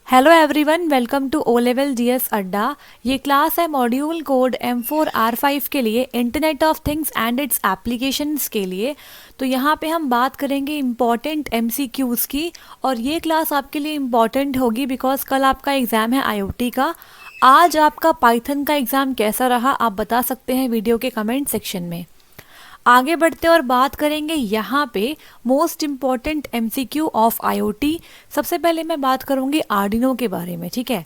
Hello everyone, welcome to O level GS Adda. ये class है module code M4R5 के लिए, internet of things and its applications के लिए। तो यहाँ पे हम बात करेंगे इम्पॉर्टेंट MCQs की, और ये क्लास आपके लिए इम्पॉर्टेंट होगी बिकॉज कल आपका एग्ज़ाम है IoT का। आज आपका पाइथन का एग्ज़ाम कैसा रहा आप बता सकते हैं वीडियो के कमेंट सेक्शन में। आगे बढ़ते और बात करेंगे यहाँ पे most important MCQ of IoT। सबसे पहले मैं बात करूँगी आर्डिनो के बारे में, ठीक है।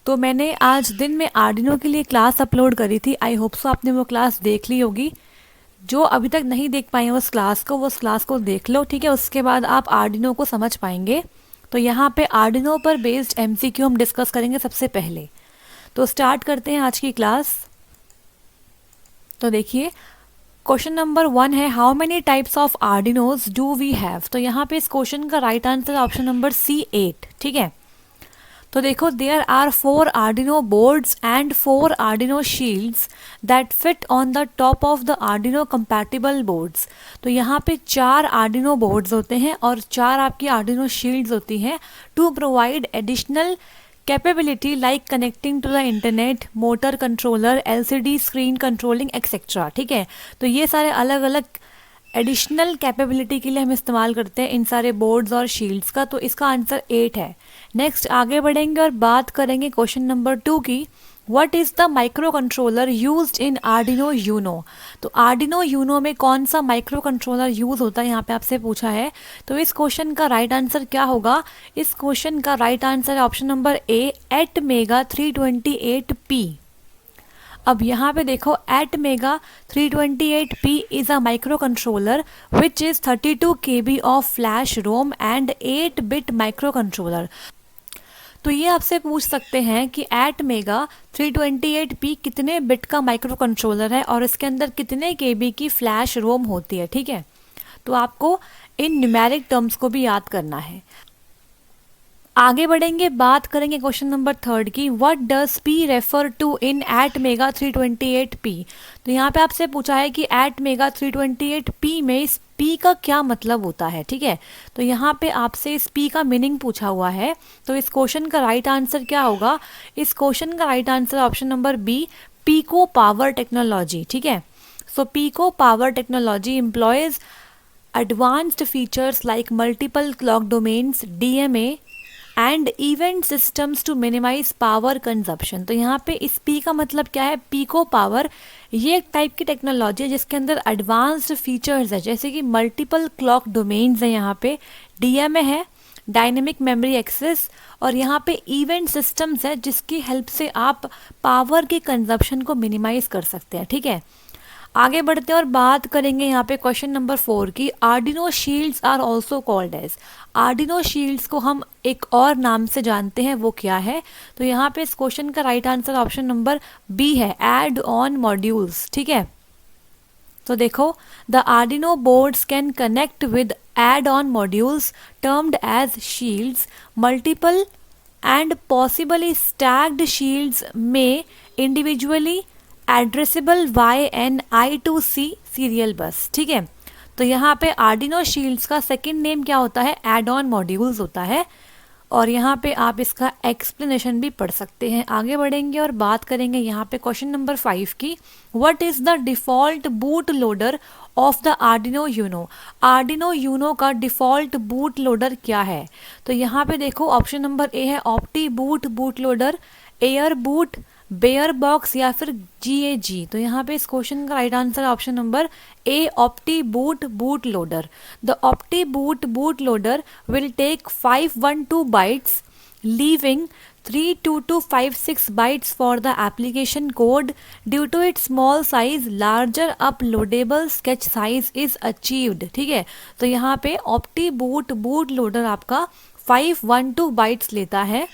तो मैंने आज दिन में आर्डिनो के लिए क्लास अपलोड करी थी। आई होप सो आपने वो क्लास देख ली होगी। जो अभी तक नहीं देख पाए हैं उस क्लास को देख लो, ठीक है। उसके बाद आप आर्डिनो को समझ पाएंगे। तो यहाँ पे आर्डिनो पर बेस्ड MCQ हम डिस्कस करेंगे सबसे पहले। तो स्टार्ट करते हैं आज की क्लास। तो देखिए, क्वेश्चन नंबर 1 है how many types of Arduinos do we have. तो यहाँ पे इस क्वेश्चन का right answer option number C8, ठीक है। तो देखो, there are 4 Arduino boards and 4 Arduino shields that fit on the top of the Arduino compatible boards. तो यहाँ पे 4 आर्डिनो बोर्ड्स होते हैं और 4 आपकी आर्डिनो शील्ड्स होती हैं to provide additional capability like connecting to the internet, motor controller, LCD screen controlling etcetera, ठीक है। तो ये सारे अलग अलग एडिशनल कैपेबिलिटी के लिए हम इस्तेमाल करते हैं इन सारे बोर्ड्स और शील्ड्स का। तो इसका आंसर 8 है। नेक्स्ट आगे बढ़ेंगे और बात करेंगे क्वेश्चन नंबर 2 की। What is the micro controller used in Arduino Uno. तो आर्डिनो यूनो में कौन सा माइक्रो कंट्रोलर यूज़ होता है यहाँ पे आपसे पूछा है। तो इस क्वेश्चन का राइट आंसर क्या होगा। इस क्वेश्चन का राइट आंसर है option number A, ATmega 328P। अब यहाँ पे देखो, ATmega 328P is a micro controller which is 32 KB of flash ROM and 8-bit micro controller. तो ये आपसे पूछ सकते हैं कि ATmega 328P कितने बिट का माइक्रो कंट्रोलर है और इसके अंदर कितने KB की फ्लैश रोम होती है, ठीक है। तो आपको इन न्यूमेरिक टर्म्स को भी याद करना है। आगे बढ़ेंगे, बात करेंगे क्वेश्चन नंबर 3 की। What does P refer to in ATmega 328P। तो यहाँ पे आपसे पूछा है कि ATmega 328P में इस P का क्या मतलब होता है, ठीक है। तो यहाँ पे आपसे इस P का मीनिंग पूछा हुआ है। तो इस क्वेश्चन का राइट आंसर क्या होगा। इस क्वेश्चन का right answer option number B, pico power technology, ठीक है। So pico power technology employs advanced features like multiple clock domains, DMA and event systems to minimise power consumption. तो यहाँ पे इस P का मतलब क्या है। पीको पावर ये एक टाइप की टेक्नोलॉजी है जिसके अंदर एडवांस्ड फीचर्स है, जैसे कि मल्टीपल क्लॉक डोमेन्स है, यहाँ पे DMA है, डायनेमिक मेमोरी एक्सेस, और यहाँ पे इवेंट सिस्टम्स है जिसकी हेल्प से आप पावर के कंजप्शन को मिनिमाइज कर सकते हैं, ठीक है। आगे बढ़ते हैं और बात करेंगे यहाँ पे क्वेश्चन नंबर 4 की। Arduino shields are also called as. Arduino shields को हम एक और नाम से जानते हैं, वो क्या है। तो यहाँ पे इस क्वेश्चन का right answer option number B है, एड ऑन मॉड्यूल्स, ठीक है। तो देखो, the Arduino boards can connect with add on modules termed as shields. Multiple and possibly stacked shields में individually addressable YNI2C serial bus, ठीक है। तो यहाँ पे आर्डिनो शील्ड्स का सेकंड नेम क्या होता है, एड ऑन मॉड्यूल्स होता है, और यहाँ पे आप इसका एक्सप्लेनेशन भी पढ़ सकते हैं। आगे बढ़ेंगे और बात करेंगे यहाँ पे क्वेश्चन नंबर 5 की। What is the default boot loader of the Arduino Uno. Arduino Uno का डिफ़ॉल्ट बूट लोडर क्या है। तो यहाँ पे देखो, ऑप्शन नंबर A है Optiboot bootloader, air boot, bare box, या फिर GAG। तो यहाँ पे इस क्वेश्चन का right answer option number A, Optiboot bootloader. The Optiboot bootloader will take 512 bytes leaving 32256 bytes for the application code due to its small size larger uploadable sketch size is achieved, ठीक है। तो यहाँ पे ऑप्टी boot boot loader आपका 512 bytes लेता है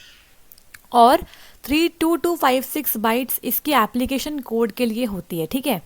और 32256 bytes इसकी एप्लीकेशन कोड के लिए होती है, ठीक है।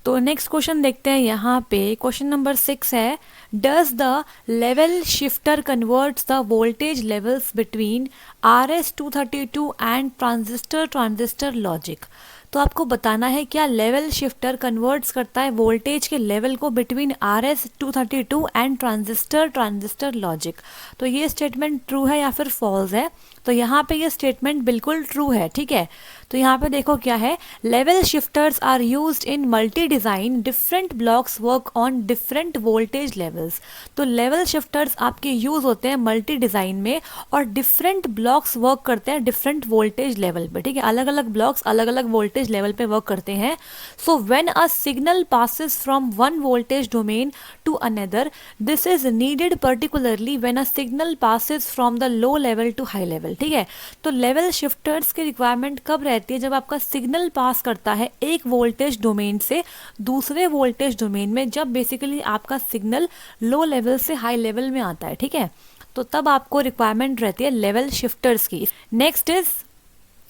तो नेक्स्ट क्वेश्चन देखते हैं यहाँ पे। क्वेश्चन नंबर 6 है, does the level shifter converts the voltage levels between RS-232 and transistor logic. तो आपको बताना है क्या लेवल शिफ्टर कन्वर्ट्स करता है वोल्टेज के लेवल को between RS-232 and transistor logic. तो ये स्टेटमेंट ट्रू है या फिर फॉल्स है? तो यहाँ पे ये स्टेटमेंट बिल्कुल ट्रू है, ठीक है। तो यहाँ पे देखो क्या है, level shifters are used in multi design, different blocks work on different voltage levels. तो लेवल शिफ्टर्स आपके यूज़ होते हैं मल्टी डिज़ाइन में और डिफरेंट ब्लॉक्स वर्क करते हैं डिफरेंट वोल्टेज लेवल पे, ठीक है। अलग अलग ब्लॉक्स अलग अलग वोल्टेज लेवल पे वर्क करते हैं। So when a signal passes from one voltage domain to another, this is needed particularly when a signal passes from the low level to high level, ठीक है। तो लेवल शिफ्टर्स की requirement कब रहती है? जब आपका सिग्नल पास करता है एक वोल्टेज डोमेन से दूसरे वोल्टेज डोमेन में, जब बेसिकली आपका सिग्नल लो लेवल से हाई लेवल में आता है, ठीक है। तो तब आपको रिक्वायरमेंट रहती है लेवल शिफ्टर्स की। नेक्स्ट इज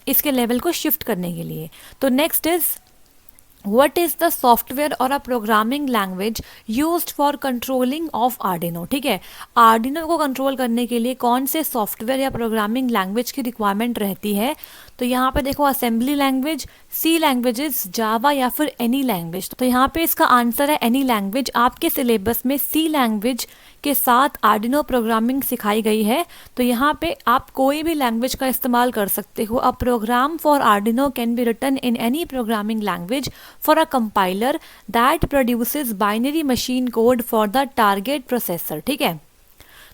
इसके लेवल को शिफ्ट करने के लिए। तो next is What is the software or a programming language used for controlling of Arduino? ठीक है, Arduino को कंट्रोल करने के लिए कौन से सॉफ्टवेयर या प्रोग्रामिंग लैंग्वेज की रिक्वायरमेंट रहती है? तो यहाँ पे देखो, असेंबली लैंग्वेज, सी लैंग्वेजेस, जावा या फिर एनी लैंग्वेज। तो यहाँ पे इसका आंसर है एनी लैंग्वेज। आपके सिलेबस में सी लैंग्वेज के साथ आर्डिनो प्रोग्रामिंग सिखाई गई है, तो यहाँ पे आप कोई भी लैंग्वेज का इस्तेमाल कर सकते हो। A program for Arduino can be written in any programming language for a compiler that produces binary machine code for the target processor, ठीक है।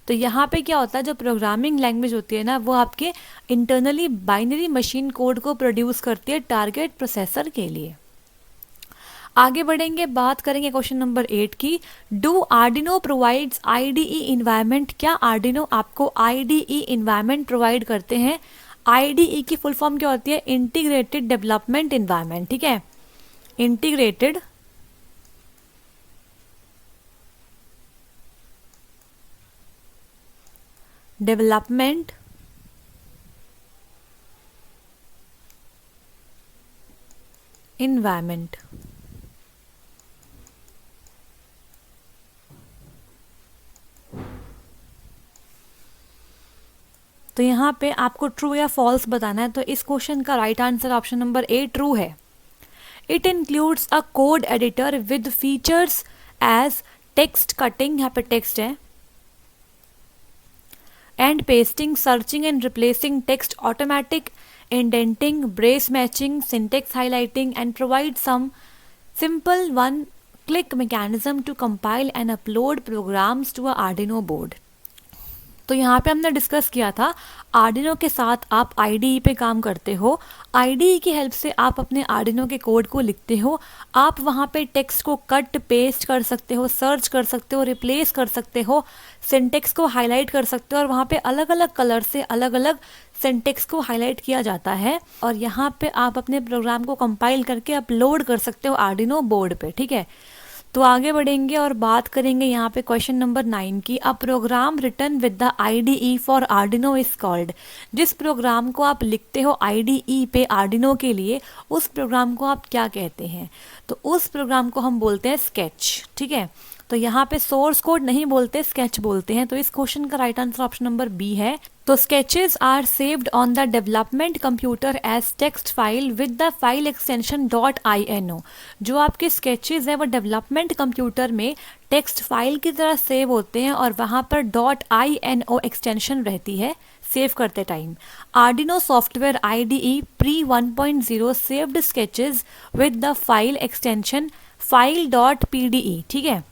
तो यहाँ पे क्या होता है, जो प्रोग्रामिंग लैंग्वेज होती है ना, वो आपके इंटरनली बाइनरी मशीन कोड को प्रोड्यूस करती है टारगेट प्रोसेसर के लिए। आगे बढ़ेंगे, बात करेंगे क्वेश्चन नंबर 8 की। Do Arduino provides IDE environment? क्या आर्डिनो आपको IDE इन्वायरमेंट प्रोवाइड करते हैं? IDE की फुल फॉर्म क्या होती है? इंटीग्रेटेड डेवलपमेंट इन्वायरमेंट, ठीक है। Integrated development environment. तो यहाँ पे आपको ट्रू या फॉल्स बताना है। तो इस क्वेश्चन का right answer option number A true है। It includes a code editor with features as text cutting, यहाँ पे टेक्स्ट है, and pasting, searching and replacing text, automatic indenting, brace matching, syntax highlighting, and provide some simple one click mechanism to compile and upload programs to a Arduino board. तो यहाँ पे हमने discuss किया था, Arduino के साथ आप IDE पे काम करते हो। IDE की हेल्प से आप अपने आर्डिनो के कोड को लिखते हो। आप वहाँ पे टेक्स्ट को कट पेस्ट कर सकते हो, सर्च कर सकते हो, रिप्लेस कर सकते हो, सिंटेक्स को हाईलाइट कर सकते हो, और वहाँ पे अलग अलग कलर से अलग अलग सिंटेक्स को हाईलाइट किया जाता है। और यहाँ पे आप अपने प्रोग्राम को कंपाइल करके अपलोड कर सकते हो आर्डिनो बोर्ड पे, ठीक है। तो आगे बढ़ेंगे और बात करेंगे यहाँ पे क्वेश्चन नंबर 9 की। A program written with the IDE for Arduino is called. जिस प्रोग्राम को आप लिखते हो IDE पे आर्डिनो के लिए, उस प्रोग्राम को आप क्या कहते हैं? तो उस प्रोग्राम को हम बोलते हैं स्केच, ठीक है। तो यहाँ पे सोर्स कोड नहीं बोलते, स्केच बोलते हैं। तो इस क्वेश्चन का right answer option number B है। तो sketches are saved on the development computer as text file with the file extension .ino। जो आपके स्केचेस है वो डेवलपमेंट कंप्यूटर में टेक्स्ट फाइल की तरह सेव होते हैं और वहाँ पर .ino एक्सटेंशन रहती है सेव करते time. Arduino software IDE pre 1.0 saved sketches with the file extension file.pde, ठीक है।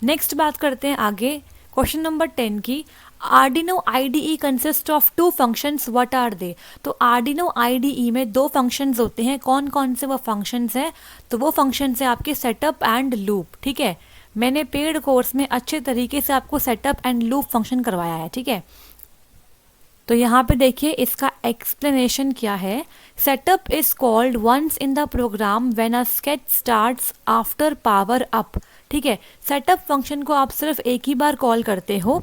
नेक्स्ट बात करते हैं आगे क्वेश्चन नंबर 10 की। Arduino IDE consist of 2 functions, what are they? तो आर्डिनो IDE में 2 फंक्शंस होते हैं। कौन कौन से वो फंक्शंस हैं? तो वो फंक्शंस है आपके सेटअप एंड लूप, ठीक है। मैंने पेड कोर्स में अच्छे तरीके से आपको सेटअप एंड लूप फंक्शन करवाया है, ठीक है। तो यहाँ पे देखिए इसका एक्सप्लेनेशन क्या है। Setup is called once in the program when a sketch starts after power up, ठीक है। सेटअप फंक्शन को आप सिर्फ एक ही बार कॉल करते हो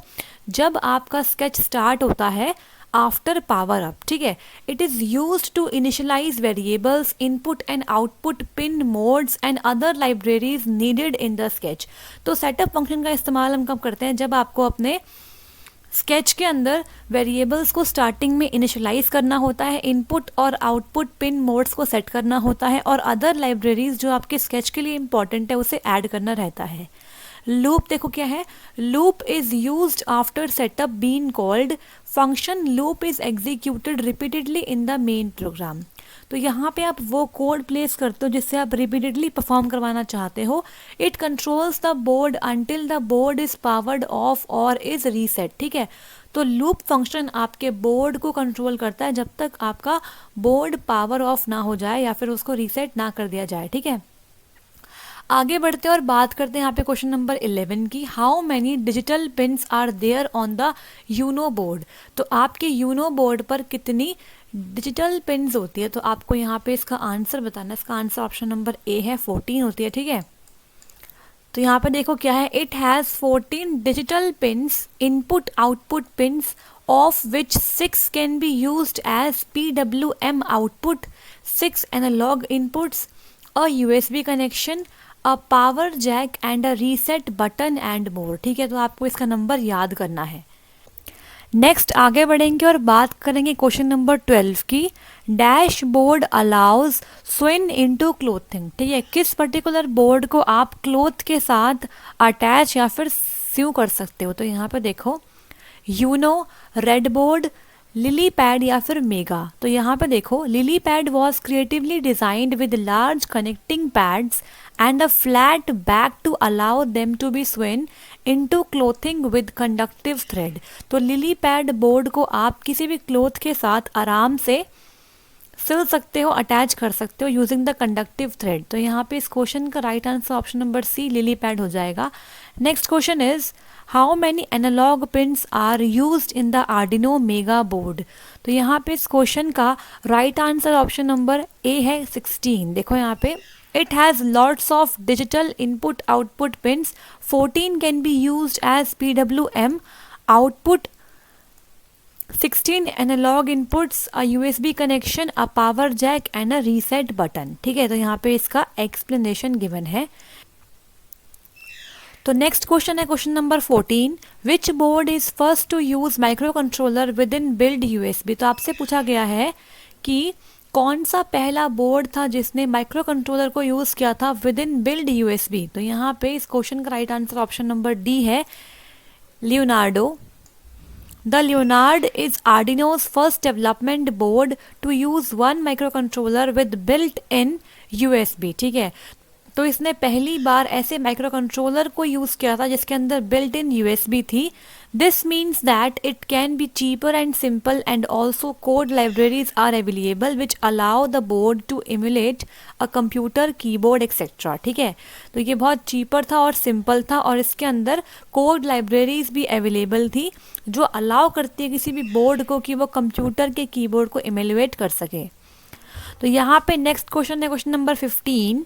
जब आपका स्केच स्टार्ट होता है आफ्टर पावर अप, ठीक है। It is used to initialize variables, input and output pin, modes and other libraries needed in the sketch. तो सेटअप फंक्शन का इस्तेमाल हम कब करते हैं? जब आपको अपने स्केच के अंदर वेरिएबल्स को स्टार्टिंग में इनिशियलाइज करना होता है, इनपुट और आउटपुट पिन मोड्स को सेट करना होता है और अदर लाइब्रेरीज जो आपके स्केच के लिए इंपॉर्टेंट है उसे ऐड करना रहता है। लूप देखो क्या है, loop is used after setup been called function loop is executed repeatedly in the main program. तो यहाँ पे आप वो कोड प्लेस करते हो जिससे आप रिपीटेडली परफॉर्म करवाना चाहते हो। It controls the board until the board is powered of और इज रीसेट। ठीक है, तो लूप फंक्शन आपके बोर्ड को कंट्रोल करता है जब तक आपका बोर्ड पावर ऑफ ना हो जाए या फिर उसको रीसेट ना कर दिया जाए। ठीक है, आगे बढ़ते हैं और बात करते हैं यहाँ पे क्वेश्चन नंबर 11 की। How many digital pins are there on the Uno board. तो आपके यूनो बोर्ड पर कितनी डिजिटल पिन्स होती है, तो आपको यहाँ पे इसका आंसर बताना है। इसका आंसर ऑप्शन नंबर ए है, 14 होती है। ठीक है, तो यहाँ पे देखो क्या है, it has 14 digital pins, input output pins, of which 6 can be used as PWM output, 6 analog inputs, a USB connection, a power jack and a reset button and more. ठीक है, तो आपको इसका नंबर याद करना है। नेक्स्ट आगे बढ़ेंगे और बात करेंगे क्वेश्चन नंबर 12 की। Dashboard allows swing into clothing. ठीक है, किस पर्टिकुलर बोर्ड को आप क्लोथ के साथ अटैच या फिर स्यू कर सकते हो। तो यहाँ पे देखो, Uno, RedBoard, LilyPad या फिर मेगा। तो यहाँ पे देखो, LilyPad was creatively designed with large connecting pads and a flat back to allow them to be sewn into clothing with conductive thread। तो लिली पैड बोर्ड को आप किसी भी क्लोथ के साथ आराम से सिल सकते हो, अटैच कर सकते हो यूजिंग द कंडक्टिव थ्रेड। तो यहाँ पे इस क्वेश्चन का right answer option number C, LilyPad हो जाएगा। Next question is how many analog pins are used in the Arduino Mega board. तो यहाँ पे इस क्वेश्चन का right answer option number A है, 16। देखो यहाँ पे, it has lots of digital input output pins, 14 can be used as PWM output, 16 analog inputs, a USB connection, a power jack and a reset button। ठीक है, तो यहाँ पे इसका explanation given है। तो नेक्स्ट क्वेश्चन है question number 14, which board is first to use micro controller with in build USB। तो आपसे पूछा गया है कि कौन सा पहला बोर्ड था जिसने माइक्रो कंट्रोलर को यूज़ किया था विद इन बिल्ड USB। तो यहाँ पे इस क्वेश्चन का right answer option number D है, Leonardo. The Leonard is Arduino's first development board to use one micro controller with built in USB। ठीक है, तो इसने पहली बार ऐसे माइक्रो कंट्रोलर को यूज़ किया था जिसके अंदर बिल्ट इन USB थी। This means that it can be cheaper and simple and also code libraries are available which allow the board to emulate a computer, keyboard etcetera. ठीक है, तो ये बहुत चीपर था और सिंपल था और इसके अंदर कोड लाइब्रेरीज भी अवेलेबल थी जो अलाउ करती है किसी भी बोर्ड को कि वो कंप्यूटर के कीबोर्ड को इमुलेट कर सके। तो यहाँ पे नेक्स्ट क्वेश्चन है question number 15,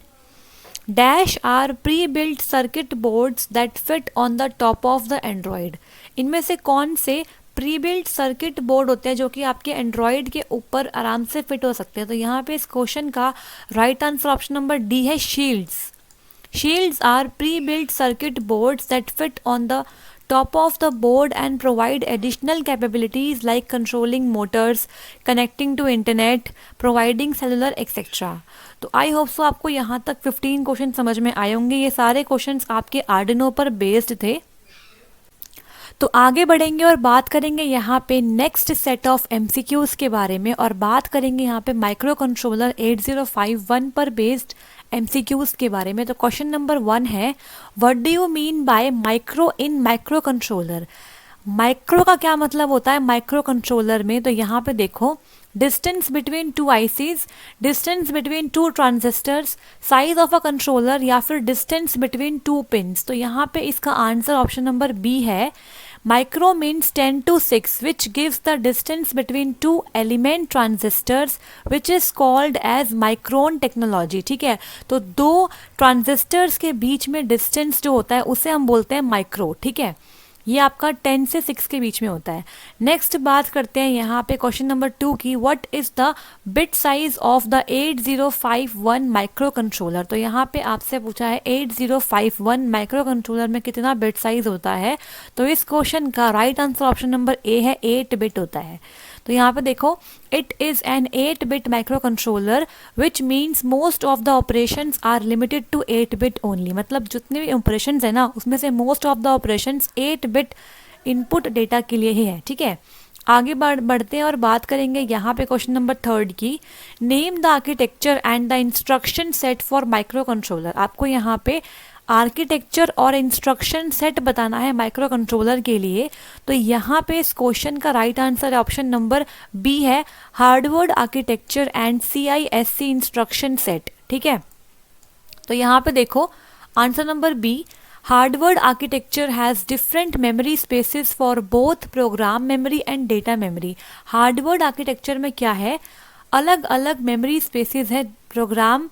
dash are pre built circuit boards that fit on the top of the Android. इनमें से कौन से प्री बिल्ट सर्किट बोर्ड होते हैं जो कि आपके एंड्रॉयड के ऊपर आराम से फिट हो सकते हैं। तो यहाँ पे इस क्वेश्चन का right answer option number D है, shields. Shields are pre built circuit boards that fit on the top of the board and provide additional capabilities like controlling motors, connecting to internet, providing cellular etc। तो I hope so आपको यहाँ तक 15 question समझ में आए होंगे। ये सारे क्वेश्चंस आपके आर्डिनो पर बेस्ड थे। तो आगे बढ़ेंगे और बात करेंगे यहाँ पे नेक्स्ट सेट ऑफ MCQs के बारे में और बात करेंगे यहाँ पे माइक्रो कंट्रोलर 8051 पर बेस्ड MCQs के बारे में। तो क्वेश्चन नंबर 1 है, what do you mean by micro in micro controller. Micro का क्या मतलब होता है माइक्रो कंट्रोलर में। तो यहाँ पे देखो, distance between two ICs, distance between two transistors, size of a controller या फिर डिस्टेंस बिटवीन टू पिन्स। तो यहाँ पे इसका आंसर ऑप्शन नंबर बी है, micro means 10 to 6 which gives the distance between two element transistors which is called as micron technology। ठीक है, तो दो ट्रांजिस्टर्स के बीच में डिस्टेंस जो होता है उसे हम बोलते हैं माइक्रो। ठीक है, ये आपका 10 से 6 के बीच में होता है। नेक्स्ट बात करते हैं यहाँ पे क्वेश्चन नंबर 2 की, what is the bit size of the 8051 micro controller. तो यहाँ पे आपसे पूछा है 8051 माइक्रो कंट्रोलर में कितना बिट साइज होता है। तो इस क्वेश्चन का right answer option number A है, 8 बिट होता है। तो यहाँ पे देखो, it is an 8 bit micro controller which means most of the operations are limited to 8 bit only. मतलब जितने भी ऑपरेशंस है ना, उसमें से most of the operations 8 bit input data के लिए ही है। ठीक है, आगे बढ़ते हैं और बात करेंगे यहाँ पे क्वेश्चन नंबर 3 की, name the architecture and the instruction set for micro controller. आपको यहाँ पे आर्किटेक्चर और इंस्ट्रक्शन सेट बताना है माइक्रो कंट्रोलर के लिए। तो यहाँ पे इस क्वेश्चन का right answer option number B है, Harvard architecture and CISC instruction set. ठीक है, तो यहाँ पे देखो answer number B, Harvard architecture has different memory spaces for both program memory and data memory. Harvard architecture में क्या है, अलग अलग मेमोरी स्पेसिस है प्रोग्राम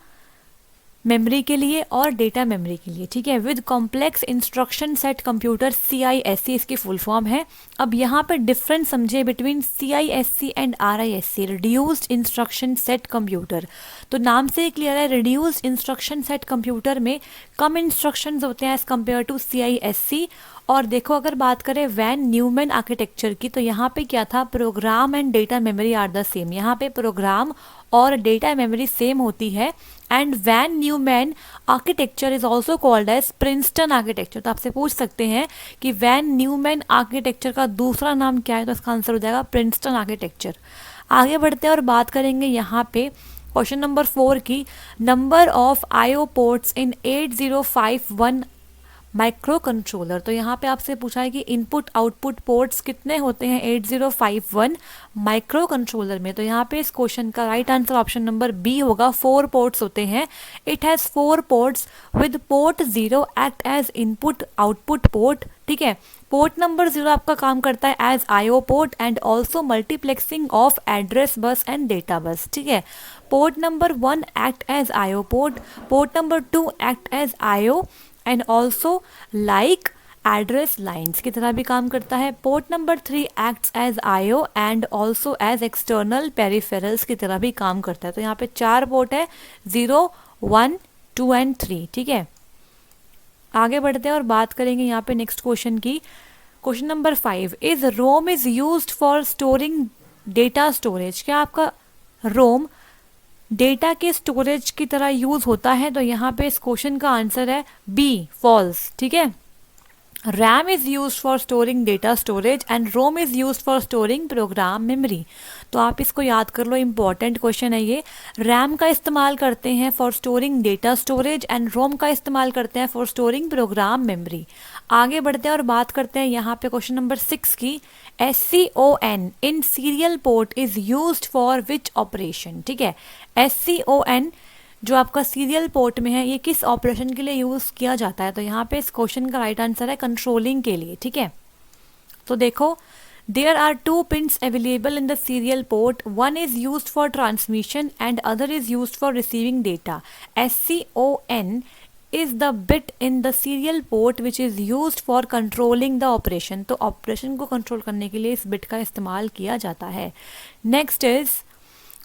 मेमोरी के लिए और डेटा मेमोरी के लिए। ठीक है, with complex instruction set computer, CISC इसकी फुल फॉर्म है। अब यहाँ पे डिफरेंस समझे between CISC and RISC, reduced instruction set computer. तो नाम से ही क्लियर है, रिड्यूस्ड इंस्ट्रक्शन सेट कंप्यूटर में कम इंस्ट्रक्शंस होते हैं एज कम्पेयर टू CISC। और देखो अगर बात करें वैन न्यूमैन आर्किटेक्चर की, तो यहाँ पे क्या था, program and data memory are the same. यहाँ पे प्रोग्राम और डेटा मेमोरी सेम होती है। And von Neumann architecture is also called as Princeton architecture. तो आपसे पूछ सकते हैं कि वैन न्यूमैन आर्किटेक्चर का दूसरा नाम क्या है, तो इसका आंसर हो जाएगा प्रिंसटन आर्किटेक्चर। आगे बढ़ते हैं और बात करेंगे यहाँ पे क्वेश्चन नंबर 4 की, number of IO ports in 8051 micro controller. तो यहाँ पे आपसे पूछा है कि इनपुट आउटपुट पोर्ट्स कितने होते हैं 8051 माइक्रो कंट्रोलर में। तो यहाँ पे इस क्वेश्चन का right answer option number B होगा, 4 पोर्ट्स होते हैं। It has 4 ports with port 0 act as input output port. ठीक है, पोर्ट नंबर 0 आपका काम करता है as IO port and also multiplexing of address bus and data bus. ठीक है, port number 1 act as IO port, port number 2 act as IO and also like address lines की तरह भी काम करता है। Port number 3 acts as IO and also as external peripherals की तरह भी काम करता है। तो यहाँ पे 4 पोर्ट है, 0, 1, 2 एंड 3। ठीक है, आगे बढ़ते हैं और बात करेंगे यहाँ पे नेक्स्ट क्वेश्चन की। Question number 5, is ROM is used for storing data storage. क्या आपका रोम डेटा के स्टोरेज की तरह यूज होता है? तो यहाँ पे इस क्वेश्चन का आंसर है बी, फॉल्स। ठीक है, RAM is used for storing data storage and ROM is used for storing program memory। तो आप इसको याद कर लो, इंपॉर्टेंट क्वेश्चन है ये। RAM का इस्तेमाल करते हैं for storing data storage and ROM का इस्तेमाल करते हैं फॉर स्टोरिंग प्रोग्राम मेमोरी। आगे बढ़ते हैं और बात करते हैं यहाँ पे क्वेश्चन नंबर 6 की, SCON in serial port is used for which operation. ठीक है, SCON जो आपका सीरियल पोर्ट में है, ये किस ऑपरेशन के लिए यूज़ किया जाता है? तो यहाँ पे इस क्वेश्चन का राइट आंसर है कंट्रोलिंग के लिए। ठीक है, तो देखो, there are 2 pins available in the serial port, one is used for transmission and other is used for receiving data. SCON is the bit in the serial port which is used for controlling the operation। तो operation को control करने के लिए इस bit का इस्तेमाल किया जाता है। Next is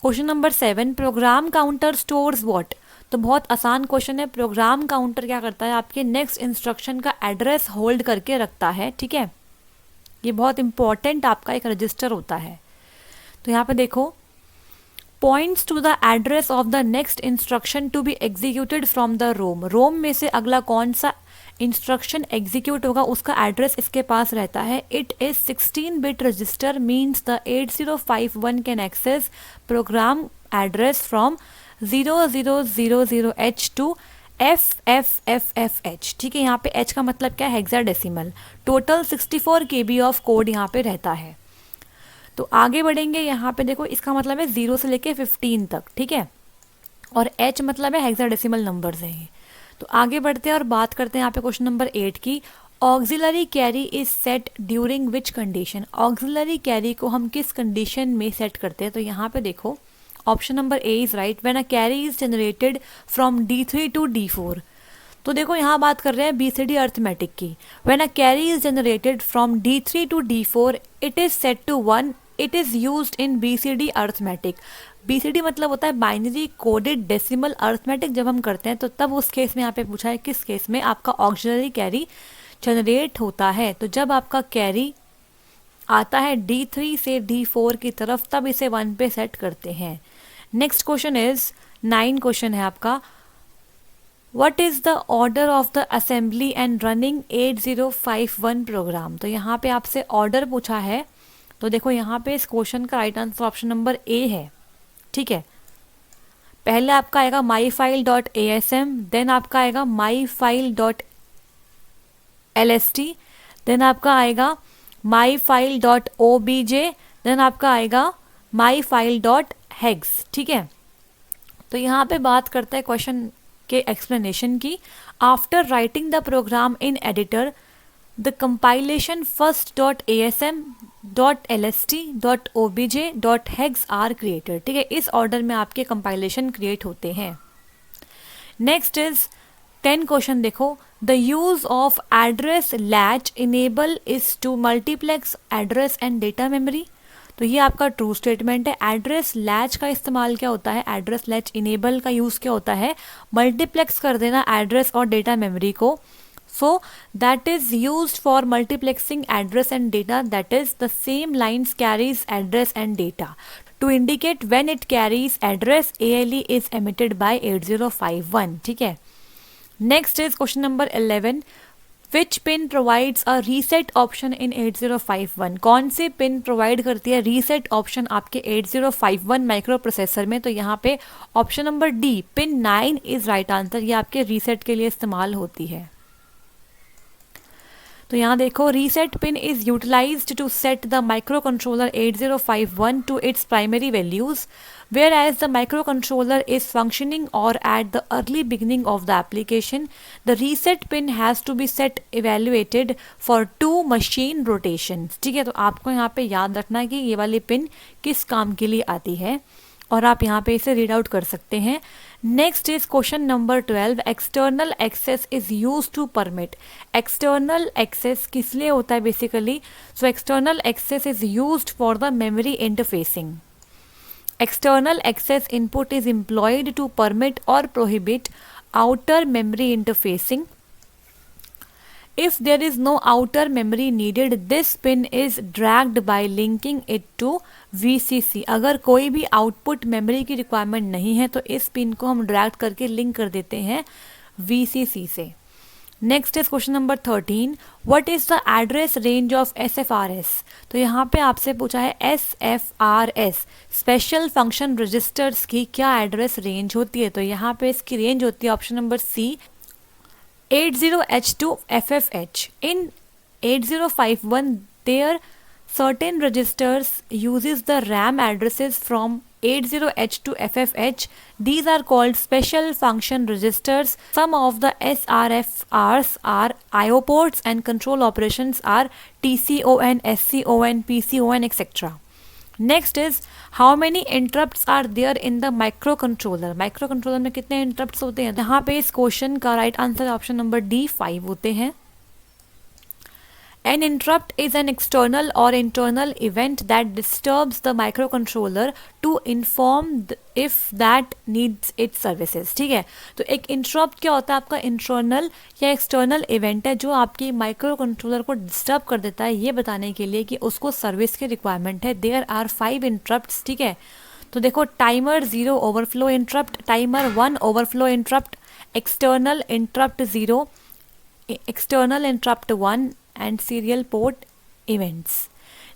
question number 7, program counter stores what. तो बहुत आसान क्वेश्चन है। प्रोग्राम काउंटर क्या करता है, आपके नेक्स्ट इंस्ट्रक्शन का एड्रेस होल्ड करके रखता है। ठीक है, ये बहुत इंपॉर्टेंट आपका एक रजिस्टर होता है। तो यहाँ पे देखो, points to the address of the next instruction to be executed from the ROM. ROM में से अगला कौन सा इंस्ट्रक्शन एग्जीक्यूट होगा उसका एड्रेस इसके पास रहता है। It is 16 bit register means the 8051 can access program address from 0000H to FFFFH। ठीक है, यहाँ पे H का मतलब क्या है, hexadecimal. Total 64 KB of code यहाँ पे रहता है। तो आगे बढ़ेंगे, यहाँ पे देखो, इसका मतलब है 0 से लेके 15 तक। ठीक है, और H मतलब है हेक्साडेसिमल नंबर्स हैं ये। तो आगे बढ़ते हैं और बात करते हैं यहाँ पे क्वेश्चन नंबर 8 की, auxiliary carry is set during which condition. Auxiliary carry को हम किस कंडीशन में सेट करते हैं? तो यहाँ पे देखो, option number A is right, when a carry is generated from D3 to D4। तो देखो यहाँ बात कर रहे हैं BCD अर्थमेटिक की। When a carry is generated from D3 to D4 it is set to 1, it is used in BCD arithmetic. BCD मतलब होता है बाइनरी कोडेड डेसिमल अर्थमेटिक। जब हम करते हैं तो तब उस केस में यहाँ पे पूछा है किस केस में आपका ऑक्सिलरी कैरी जनरेट होता है। तो जब आपका कैरी आता है D3 से D4 की तरफ तब इसे 1 पे सेट करते हैं। नेक्स्ट क्वेश्चन इज 9 क्वेश्चन है आपका। What is the order of the assembly and running 8051 program. तो यहाँ पे आपसे ऑर्डर पूछा है। तो देखो यहाँ पे इस क्वेश्चन का right answer option number A है। ठीक है, पहले आपका आएगा myfile.asm, देन आपका आएगा myfile.lst, देन आपका आएगा myfile.obj, देन आपका आएगा myfile.hex। ठीक है, तो यहाँ पे बात करता है क्वेश्चन के एक्सप्लेनेशन की। After writing the program in editor the compilation first .asm .lst .obj .hex are created. ठीक है, इस ऑर्डर में आपके कंपाइलेशन क्रिएट होते हैं। नेक्स्ट इज 10 क्वेश्चन देखो। The use of address latch enable is to multiplex address and data memory. तो ये आपका ट्रू स्टेटमेंट है। एड्रेस लैच का इस्तेमाल क्या होता है, एड्रेस लैच इनेबल का यूज़ क्या होता है, मल्टीप्लेक्स कर देना एड्रेस और डेटा मेमोरी को। So that is used for multiplexing address and data, that is the same lines carries address and data to indicate when it carries address ALE is emitted by 8051। ठीक है, next is question number 11। Which pin provides a reset option in 8051। कौन C pin provide करती है reset option आपके 8051 micro processor में। तो यहाँ पे option number D pin 9 is right answer. ये आपके रीसेट के लिए इस्तेमाल होती है। तो यहाँ देखो, reset pin is utilized to set the micro controller 8051 to its primary values whereas the microcontroller is functioning or at the early beginning of the application. The reset pin has to be set evaluated for 2 machine rotations। ठीक है, तो आपको यहाँ पे याद रखना है कि ये वाली पिन किस काम के लिए आती है और आप यहाँ पे इसे रीड आउट कर सकते हैं। Next is question number 12। External access is use to permit. External access किस लिए होता है basically. So external access is used for the memory interfacing. External access input is employed to permit or prohibit outer memory interfacing. If there is no outer memory needed, this pin is dragged by linking it to VCC। अगर कोई भी output memory की requirement नहीं है तो इस pin को हम ड्रैग करके लिंक कर देते हैं VCC से। Next is question number 13। What is the address range of SFRS। तो यहाँ पे आपसे पूछा है SFRS स्पेशल फंक्शन रजिस्टर्स की क्या एड्रेस रेंज होती है। तो यहाँ पे इसकी रेंज होती है option number C 80H to FFH। In 8051 there certain registers uses the RAM addresses from 80H to FFH. These are called special function registers. Some of the SRFRs are IO ports and control operations are TCON, SCON, PCON, etc. Next is how many interrupts are there in the microcontroller। Microcontroller में कितने interrupts होते हैं। यहाँ पे इस question का right answer option number D 5 होते हैं। An interrupt is an external or internal event that disturbs the microcontroller to inform if that needs its services। ठीक है, तो एक interrupt क्या होता है आपका, इंटरनल या एक्सटर्नल इवेंट है जो आपकी माइक्रो कंट्रोलर को डिस्टर्ब कर देता है ये बताने के लिए कि उसको सर्विस की रिक्वायरमेंट है। There are 5 interrupts. ठीक है, तो देखो timer 0 overflow interrupt, timer 1 overflow interrupt, external interrupt 0, external interrupt 1 and serial port events.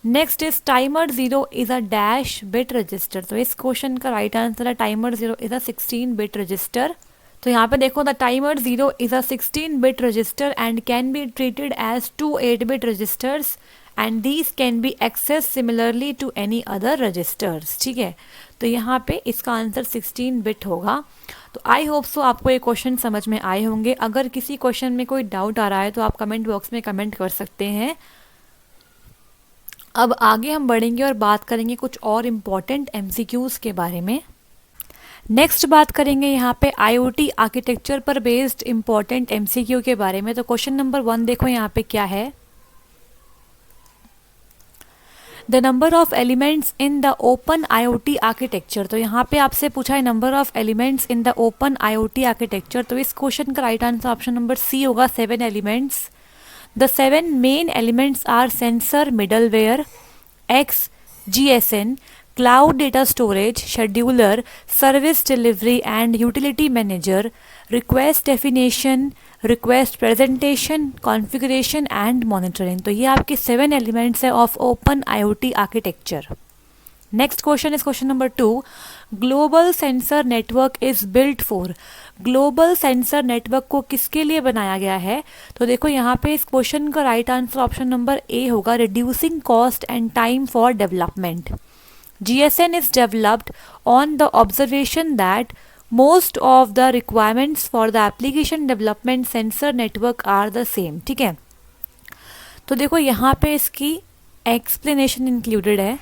Next is timer 0 is a dash bit register। तो इस क्वेश्चन का राइट आंसर है timer 0 is a 16 bit register। तो यहाँ पे देखो the timer 0 is a 16 bit register and can be treated as 2 8-bit registers and these can be accessed similarly to any other registers। ठीक है, तो यहाँ पे इसका आंसर 16 बिट होगा। तो आई होप सो आपको ये क्वेश्चन समझ में आए होंगे। अगर किसी क्वेश्चन में कोई डाउट आ रहा है तो आप कमेंट बॉक्स में कमेंट कर सकते हैं। अब आगे हम बढ़ेंगे और बात करेंगे कुछ और इम्पॉर्टेंट MCQs के बारे में। नेक्स्ट बात करेंगे यहाँ पे आईओटी आर्किटेक्चर पर बेस्ड इंपॉर्टेंट एमसीक्यू के बारे में। तो क्वेश्चन नंबर 1 देखो यहाँ पे क्या है, the number of elements in the open IoT architecture. तो यहाँ पे आपसे पूछा है number of elements in the open IoT architecture. तो इस क्वेश्चन का right answer option number C होगा, 7 elements. The 7 main elements are sensor, middleware, X, GSN, cloud data storage, scheduler, service delivery and utility manager, request definition, request presentation, configuration and monitoring। तो ये आपके 7 elements है of open IoT architecture. Next question is question number 2, global sensor network is built for. Global sensor network को किसके लिए बनाया गया है? तो देखो यहाँ पे इस क्वेश्चन का right answer option number A होगा, reducing cost and time for development. GSN is developed on the observation that most of the requirements for the application development sensor network are the same। ठीक है, तो देखो यहाँ पे इसकी explanation included है।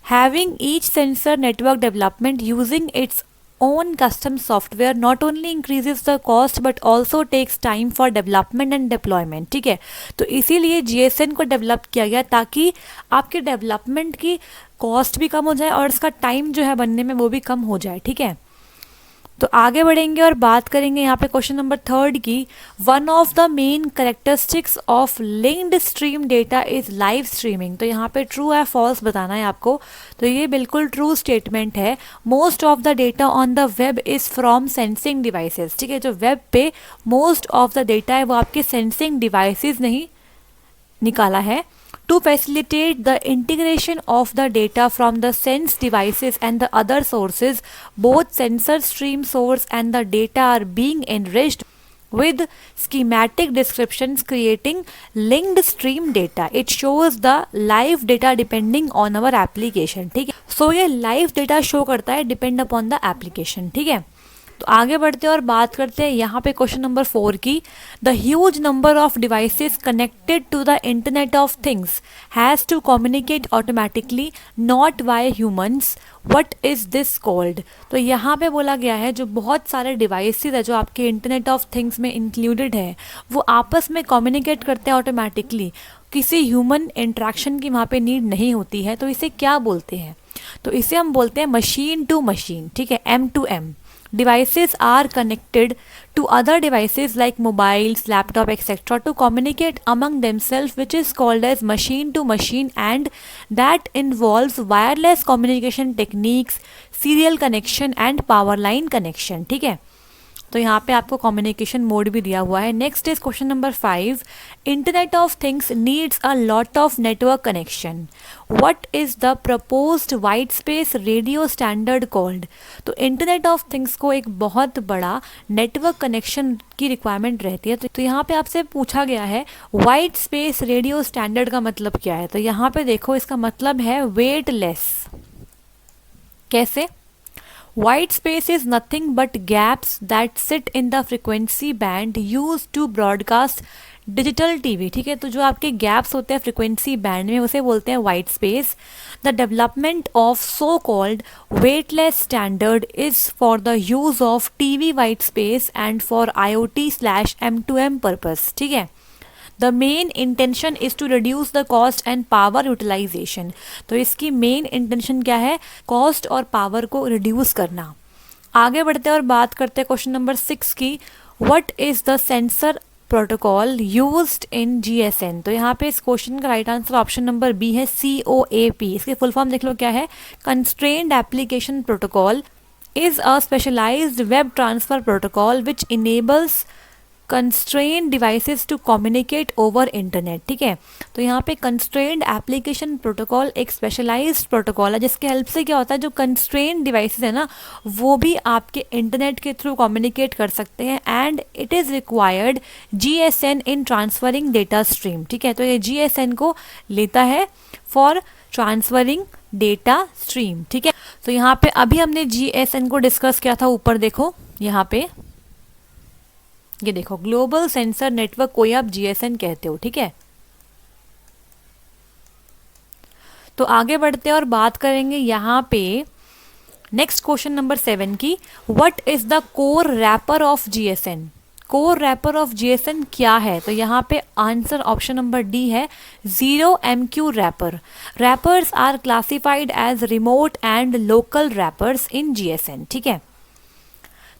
Having each sensor network development using its own custom software not only increases the cost but also takes time for development and deployment। ठीक है, तो इसीलिए GSN को डेवलप किया गया ताकि आपके डेवलपमेंट की कॉस्ट भी कम हो जाए और इसका टाइम जो है बनने में वो भी कम हो जाए। ठीक है, तो आगे बढ़ेंगे और बात करेंगे यहाँ पे क्वेश्चन नंबर 3 की, one of the main characteristics of linked stream data is live streaming. तो यहाँ पे ट्रू है फॉल्स बताना है आपको। तो ये बिल्कुल ट्रू स्टेटमेंट है। Most of the data on the web is from sensing devices. ठीक है, जो वेब पे मोस्ट ऑफ द डेटा है वो आपके सेंसिंग डिवाइसेस नहीं निकाला है। To facilitate the integration of the data from the sense devices and the other sources, both sensor stream source and the data are being enriched with schematic descriptions creating linked stream data. It shows the live data depending on our application। ठीक है, so ये live data show करता है depend upon the application। ठीक है, तो आगे बढ़ते हैं और बात करते हैं यहाँ पे क्वेश्चन नंबर 4 की, the huge number of devices connected to the internet of things has to communicate automatically not by humans, what is this called. तो यहाँ पे बोला गया है जो बहुत सारे डिवाइसेस है जो आपके इंटरनेट ऑफ थिंग्स में इंक्लूडेड है वो आपस में कम्युनिकेट करते हैं ऑटोमेटिकली, किसी ह्यूमन इंट्रैक्शन की वहाँ पे नीड नहीं होती है। तो इसे क्या बोलते हैं? तो इसे हम बोलते हैं मशीन टू मशीन। ठीक है, M2M। Devices are connected to other devices like mobiles, laptop, etc. to communicate among themselves, which is called as machine to machine, and that involves wireless communication techniques, serial connection and power line connection। ठीक है, तो यहाँ पे आपको communication mode भी दिया हुआ है। Next is question number 5, internet of things needs a lot of network connection, what is the proposed white space radio standard called. तो इंटरनेट ऑफ थिंग्स को एक बहुत बड़ा नेटवर्क कनेक्शन की रिक्वायरमेंट रहती है। तो यहाँ पे आपसे पूछा गया है वाइट स्पेस रेडियो स्टैंडर्ड का मतलब क्या है। तो यहाँ पे देखो इसका मतलब है वेटलेस। कैसे? White space is nothing but gaps that sit in the frequency band used to broadcast digital TV. ठीक है, तो जो आपके गैप्स होते हैं फ्रिक्वेंसी बैंड में उसे बोलते हैं white space. The development of so called weightless standard is for the use of TV white space and for IoT/M2M purpose. ठीक है, the main intention is to reduce the cost and power utilization. तो इसकी main intention क्या है? Cost और power को reduce करना। आगे बढ़ते हैं और बात करते हैं क्वेश्चन नंबर 6 की, what is the sensor protocol used in GSN। तो यहाँ पे इस क्वेश्चन का right answer option number B है, COAP। इसके फुल फॉर्म देख लो क्या है, constrained application protocol is a specialized web transfer protocol which enables constrained devices to communicate over internet. ठीक है, तो यहाँ पे कंस्ट्रेन्ड एप्लीकेशन प्रोटोकॉल एक स्पेशलाइज्ड प्रोटोकॉल है जिसके हेल्प से क्या होता है, जो कंस्ट्रेन्ड डिवाइसेस है ना वो भी आपके इंटरनेट के थ्रू कम्युनिकेट कर सकते हैं and it is required GSN in transferring data stream. ठीक है, तो ये GSN को लेता है फॉर ट्रांसफरिंग डेटा स्ट्रीम। ठीक है, तो यहाँ पे अभी हमने GSN को डिस्कस किया था, ऊपर देखो यहाँ पे ये देखो ग्लोबल सेंसर नेटवर्क को आप GSN कहते हो। ठीक है, तो आगे बढ़ते हैं और बात करेंगे यहाँ पे नेक्स्ट क्वेश्चन नंबर 7 की, what is the core wrapper of GSN? Core wrapper of GSN क्या है? तो यहाँ पे आंसर ऑप्शन नंबर डी है, zero MQ wrapper. Wrappers are classified as remote and local wrappers in GSN, ठीक है।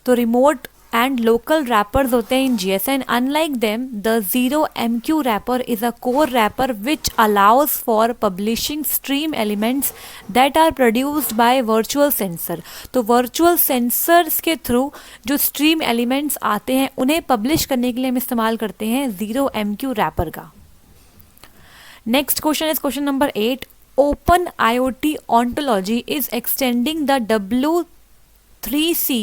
तो रिमोट एंड लोकल रैपर्स होते हैं in GSN. Unlike them the zero MQ wrapper is a core wrapper which allows for publishing stream elements that are produced by virtual sensor. तो virtual sensors के through जो stream elements आते हैं उन्हें publish करने के लिए हम इस्तेमाल करते हैं जीरो एमक्यू रैपर का। Next question is question number 8, open IoT ontology is extending the W3C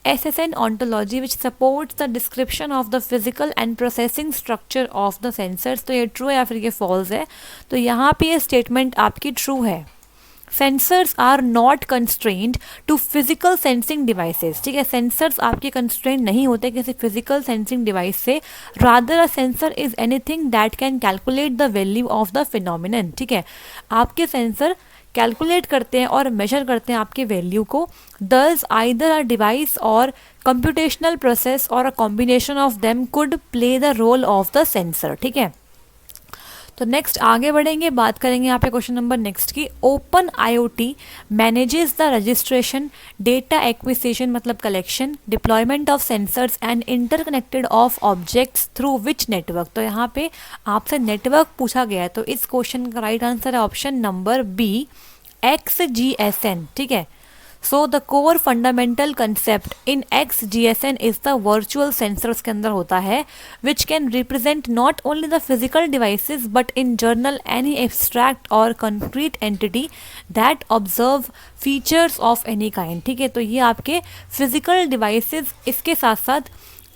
SSN ontology which supports the description of the physical and processing structure of the sensors। तो ये ट्रू है या फिर ये false है? तो यहाँ पे ये स्टेटमेंट आपकी ट्रू है। Sensors are not constrained to physical sensing devices, ठीक है। सेंसर्स आपके कंस्ट्रेंड नहीं होते किसी फिजिकल सेंसिंग डिवाइस से, rather a sensor is anything that can calculate the value of the phenomenon, ठीक है। आपके सेंसर कैलकुलेट करते हैं और मेजर करते हैं आपके वैल्यू को। दस आइदर अ डिवाइस और कंप्यूटेशनल प्रोसेस और a combination of them could play the role of the sensor, ठीक है। तो नेक्स्ट आगे बढ़ेंगे, बात करेंगे यहाँ पे क्वेश्चन नंबर नेक्स्ट की, open IoT manages the registration, data acquisition मतलब collection, deployment of sensors and interconnected of objects through which network. तो यहाँ पे आपसे नेटवर्क पूछा गया है, तो इस क्वेश्चन का राइट आंसर है ऑप्शन नंबर बी, XGSN, ठीक है। So the core fundamental concept in XGSN is the virtual sensors के अंदर होता है which can represent not only the physical devices but in general any abstract और concrete entity that observe features of any kind, ठीक है। तो ये आपके फिजिकल डिवाइसेस, इसके साथ साथ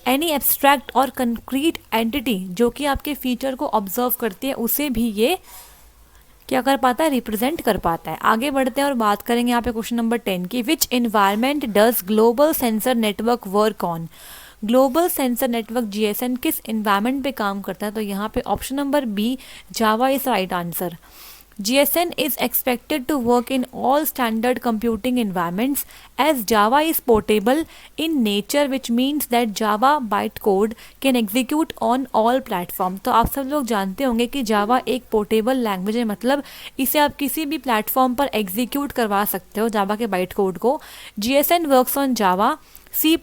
एनी एब्स्ट्रैक्ट और कंक्रीट एंटिटी जो कि आपके फीचर को ऑब्जर्व करती है, उसे भी ये क्या कर पाता है, रिप्रेजेंट कर पाता है। आगे बढ़ते हैं और बात करेंगे यहाँ पे क्वेश्चन नंबर 10 की, which environment does global sensor network work on? Global sensor network GSN किस इन्वायरमेंट पे काम करता है? तो यहाँ पे option number B, Java is right answer. GSN is expected to work in all standard computing environments as Java is portable in nature, which means that Java bytecode can execute on all platform। तो आप सब लोग जानते होंगे कि Java एक portable language है, मतलब इसे आप किसी भी प्लेटफॉर्म पर एग्जीक्यूट करवा सकते हो Java के बाइट कोड को। GSN works on Java, C++,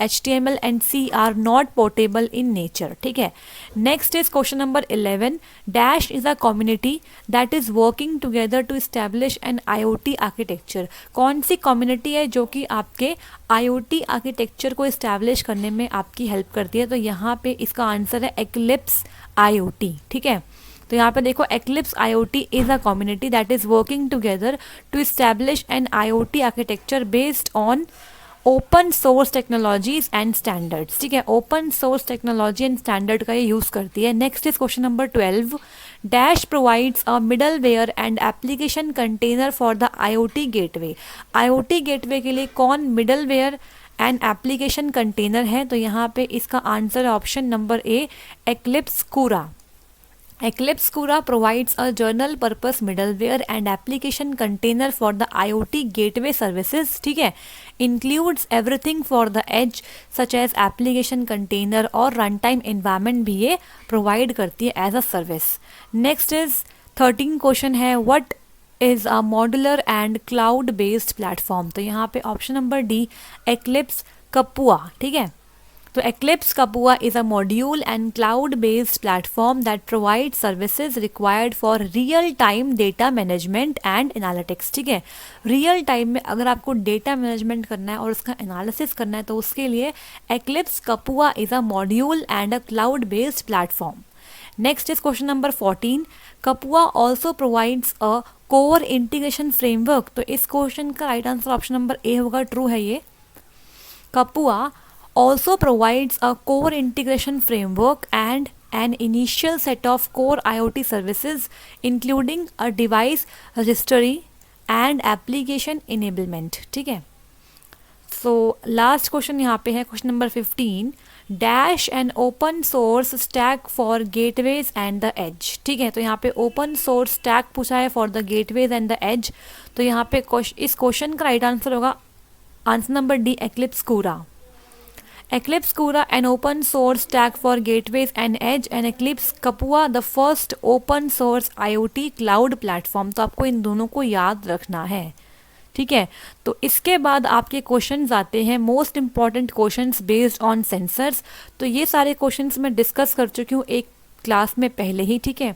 HTML and C are not portable in nature, ठीक है। Next is question number 11, dash is a community that is working together to establish an IoT architecture. कौन सी community है जो कि आपके IoT architecture को establish करने में आपकी हेल्प करती है? तो यहाँ पे इसका आंसर है एक्लिप्स IoT, ठीक है। तो यहाँ पे देखो, Eclipse IoT is a community that is working together to establish an IoT architecture based on open source technologies and standards, ठीक है। Open source technology and standard का ये यूज़ करती है। Next is question number 12, dash provides a middleware and application container for the IoT gateway. IoT gateway के लिए कौन middleware and application container है? तो यहाँ पे इसका आंसर है option number A, Eclipse Kura. Eclipse Kura provides a general purpose middleware and application container for the IoT gateway services, ठीक है। Includes everything for the edge such as application container और runtime environment भी ये provide करती है as a service। Next is 13 question है, what is a modular and cloud based platform? तो यहाँ पे option number D, Eclipse Kapua, ठीक है। तो Eclipse Kapua is a module and cloud-based platform that provides services required for real-time data management and analytics, ठीक है। Real time में अगर आपको डेटा मैनेजमेंट करना है और उसका एनालिसिस करना है तो उसके लिए Eclipse Kapua is a module and a cloud-based platform। Next is question number 14, Kapua also provides a core integration framework। तो इस क्वेश्चन का right answer option number A होगा, ट्रू है ये। Kapua also provides a core integration framework and an initial set of core IoT services including a device registry and application enablement, ठीक है। So last question यहाँ पे है question number 15, dash an open source stack for gateways and the edge. ठीक है, तो यहाँ पे ओपन सोर्स स्टैक पूछा है for the gateways and the edge. तो यहाँ पे इस क्वेश्चन का राइट आंसर होगा answer number D, Eclipse Kura. Eclipse Kura, an open source stack for gateways and edge, and Eclipse Kapua, the first open source IoT cloud platform। तो आपको इन दोनों को याद रखना है। ठीक है, तो इसके बाद आपके क्वेश्चंस आते हैं, most important questions based on sensors. तो ये सारे क्वेश्चंस मैं डिस्कस कर चुकी हूँ एक क्लास में पहले ही। ठीक है,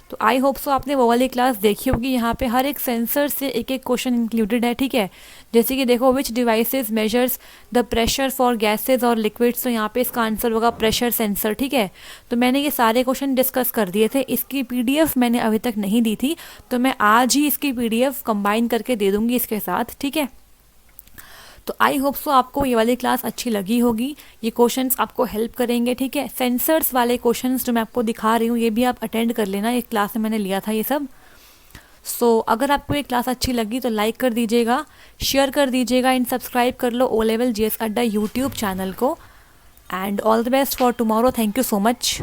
तो आई होप सो आपने वो वाली क्लास देखी होगी। यहाँ पे हर एक सेंसर से एक एक क्वेश्चन इंक्लूडेड है। ठीक है, जैसे कि देखो, which devices measures the pressure for gases और लिक्विड्स। तो यहाँ पे इसका आंसर होगा प्रेशर सेंसर। ठीक है, तो मैंने ये सारे क्वेश्चन डिस्कस कर दिए थे। इसकी पीडीएफ मैंने अभी तक नहीं दी थी, तो मैं आज ही इसकी पीडीएफ कंबाइन करके दे दूँगी इसके साथ। ठीक है, तो आई होप सो आपको ये वाली क्लास अच्छी लगी होगी। ये क्वेश्चंस आपको हेल्प करेंगे। ठीक है, सेंसर्स वाले क्वेश्चंस जो मैं आपको दिखा रही हूँ ये भी आप अटेंड कर लेना, एक क्लास में मैंने लिया था ये सब। सो अगर आपको ये क्लास अच्छी लगी तो लाइक कर दीजिएगा, शेयर कर दीजिएगा एंड सब्सक्राइब कर लो O Level GS Adda YouTube channel को। And all the best for tomorrow. Thank you so much.